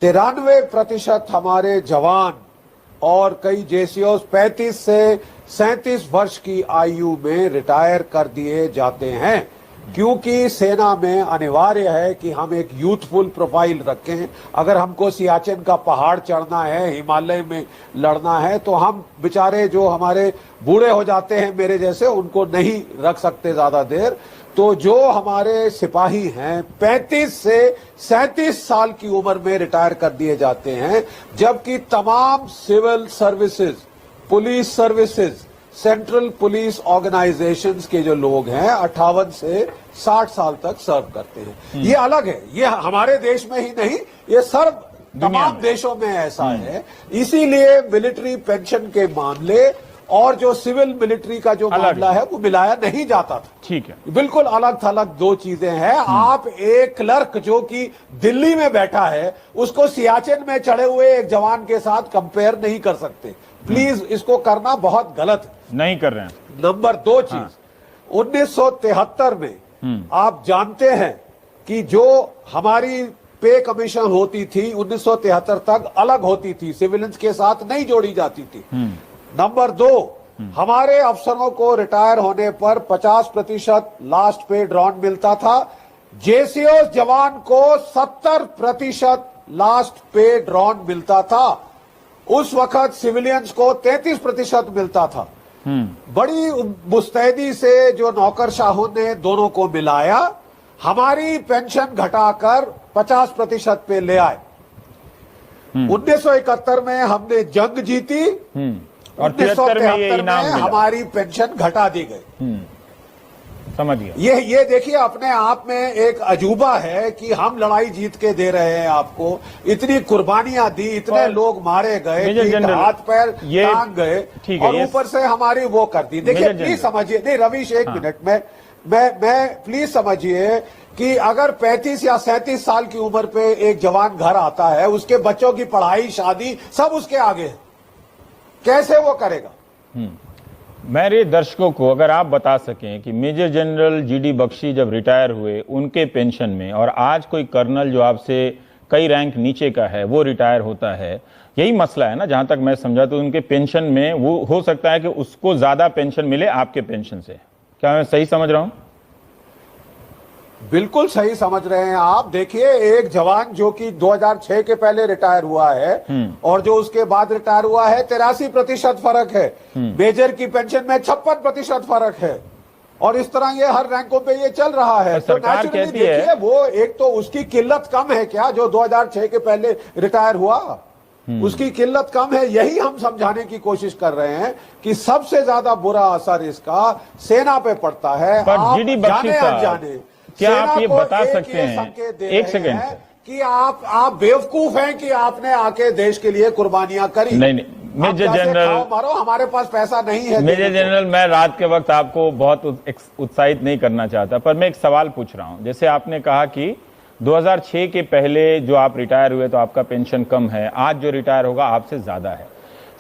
93% हमारे जवान और कई जेसीओस 35 से 37 वर्ष की आयु में रिटायर कर दिए जाते हैं, क्योंकि सेना में अनिवार्य है कि हम एक यूथफुल प्रोफाइल रखें। अगर हमको सियाचिन का पहाड़ चढ़ना है, हिमालय में लड़ना है, तो हम बेचारे जो हमारे बूढ़े हो जाते हैं मेरे जैसे, उनको नहीं रख सकते ज्यादा देर। तो जो हमारे सिपाही हैं 35 से 37 साल की उम्र में रिटायर कर दिए जाते हैं, जबकि तमाम civil services, police services, central police organisations के जो लोग हैं 58 से 60 साल तक सर्व करते हैं। ये अलग है, ये हमारे देश में ही नहीं, ये तमाम देशों में ऐसा है। इसीलिए मिलिट्री पेंशन के मामले और जो सिविल मिलिट्री का जो मामला है वो मिलाया नहीं जाता था। ठीक है, बिल्कुल अलग थलग दो चीजें हैं। आप एक क्लर्क जो कि दिल्ली में बैठा है उसको सियाचिन में चढ़े हुए एक जवान के साथ कंपेयर नहीं कर सकते। प्लीज इसको करना बहुत गलत है, नहीं कर रहे हैं। नंबर 2 चीज, 1973 में आप जानते हैं कि जो हमारी पे कमीशन होती थी 1973 तक अलग होती थी, सिविलियंस के साथ नहीं जोड़ी जाती थी। नंबर 2, हमारे अफसरों को रिटायर होने पर 50% लास्ट पे ड्रॉन मिलता था। जेसीओ जवान को 70% लास्ट पे ड्रॉन मिलता था। उस वक्त सिविलियंस को 33% मिलता था। बड़ी मुस्तैदी से जो नौकरशाहों ने दोनों को मिलाया, हमारी पेंशन घटाकर 50% पे ले आए। 1971 में हमने जंग जीती और 73 में हमारी पेंशन घटा दी गई। समझ गया। ये देखिए अपने आप में एक अजूबा है कि हम लड़ाई जीत के दे रहे हैं आपको, इतनी कुर्बानियां दी, इतने लोग मारे गए, हाथ पैर टांग गए, और ऊपर से हमारी वो कर दी। देखिए प्लीज समझिए, नहीं रवीश एक मिनट में मैं प्लीज समझिए कि अगर 35 या 37 साल की उम्र पे एक जवान घर आता है, उसके बच्चों की पढ़ाई शादी सब उसके आगे है, कैसे वो करेगा? मेरे दर्शकों को अगर आप बता सकें कि मेजर जनरल जीडी बख्शी जब रिटायर हुए उनके पेंशन में, और आज कोई कर्नल जो आपसे कई रैंक नीचे का है वो रिटायर होता है, यही मसला है ना जहां तक मैं समझा। तो उनके पेंशन में वो हो सकता है कि उसको ज्यादा पेंशन मिले आपके पेंशन से। क्या मैं सही समझ रहा हूं? बिल्कुल सही समझ रहे हैं आप। देखिए एक जवान जो कि 2006 के पहले रिटायर हुआ है और जो उसके बाद रिटायर हुआ है, 83% फर्क है। मेजर की पेंशन में 56% फर्क है, और इस तरह ये हर रैंकों पे ये चल रहा है। तो नेचुरली देखिए वो एक तो उसकी किल्लत कम है क्या, जो 2006 के पहले रिटायर हुआ, उसकी किल्लत कम है। यही हम समझाने की कोशिश कर रहे हैं कि सबसे ज्यादा बुरा असर इसका सेना पे पड़ता है। आप जाने अनजाने क्या आप ये बता सकते हैं, एक सेकंड, कि आप बेवकूफ हैं कि आपने आके देश के लिए कुर्बानियां करी? नहीं, मेजर जनरल मारो, हमारे पास पैसा नहीं है। मेजर जनरल, मैं रात के वक्त आपको बहुत उत्साहित नहीं करना चाहता, पर मैं एक सवाल पूछ रहा हूं। जैसे आपने कहा कि 2006 के पहले जो आप रिटायर हुए तो आपका पेंशन कम है, आज जो रिटायर होगा आपसे ज्यादा है।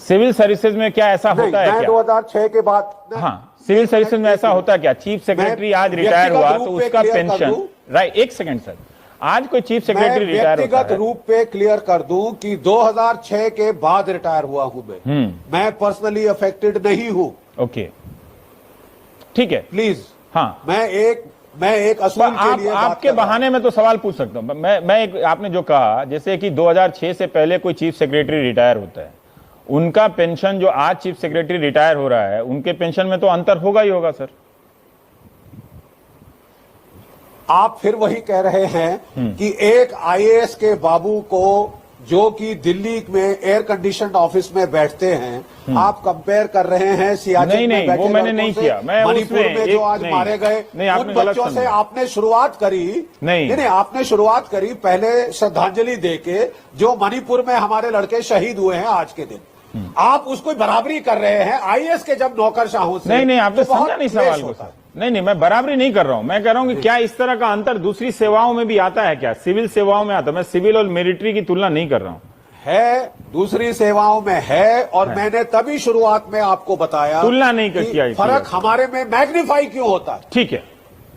सिविल सर्विसेज में क्या ऐसा होता है क्या? 2006 के बाद, हाँ, सिविल सर्विसेज में ऐसा होता है क्या? चीफ सेक्रेटरी आज रिटायर हुआ तो उसका पेंशन, राइट, एक सेकंड सर, आज कोई चीफ सेक्रेटरी रिटायर होता है? व्यक्तिगत रूप पे क्लियर कर दूं कि 2006 के बाद रिटायर हुआ हूं मैं पर्सनली अफेक्टेड नहीं हूं। ओके, ठीक है, प्लीज। हाँ, मैं एक असूल के लिए आपके बहाने में तो सवाल पूछ सकता हूं। मैं एक, आपने जो कहा जैसे कि 2006 से पहले कोई चीफ सेक्रेटरी रिटायर होता है, उनका पेंशन जो आज चीफ सेक्रेटरी रिटायर हो रहा है उनके पेंशन में तो अंतर होगा ही होगा सर। आप फिर वही कह रहे हैं कि एक आईएएस के बाबू को जो कि दिल्ली में एयर कंडीशन ऑफिस में बैठते हैं, आप कंपेयर कर रहे हैं सियाचिन में बैठे, वो मैंने नहीं किया। मैं मणिपुर में जो आज मारे गए उन बच्चों से आपने शुरुआत करी। नहीं, आपने शुरुआत करी पहले श्रद्धांजलि देके, जो मणिपुर में हमारे लड़के शहीद हुए हैं आज के दिन। आप उसको बराबरी कर रहे हैं आईएएस के जब नौकरशाहों से। नहीं, आपने समझा नहीं सवाल को सर। नहीं, मैं बराबरी नहीं कर रहा हूं। मैं कह रहा हूं कि क्या इस तरह का अंतर दूसरी सेवाओं में भी आता है क्या? सिविल सेवाओं में आता है, मैं सिविल और मिलिट्री की तुलना नहीं कर रहा हूं। है, दूसरी सेवाओं में है, और मैंने तभी शुरुआत में आपको बताया तुलना नहीं किया। फर्क हमारे में मैग्नीफाई क्यों होता है? ठीक है,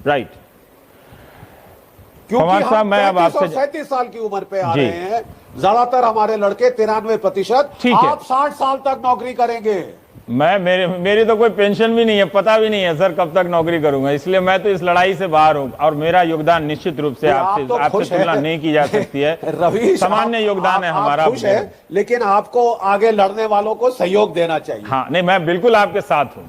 राइट, क्योंकि हम 35 और 37 साल की उम्र पे आ रहे हैं। ज्यादातर हमारे लड़के 93%। ठीक है। आप 60 साल तक नौकरी करेंगे। मेरी तो कोई पेंशन भी नहीं है, पता भी नहीं है सर कब तक नौकरी करूंगा, इसलिए मैं तो इस लड़ाई से बाहर हूं और मेरा योगदान निश्चित रूप से आपसे तुलना नहीं की जा सकती है। रवि, सामान्य योगदान है हमारा। खुश है, लेकिन आपको आगे लड़ने वालों को सहयोग देना चाहिए। हाँ, नहीं, मैं बिल्कुल आपके साथ हूं।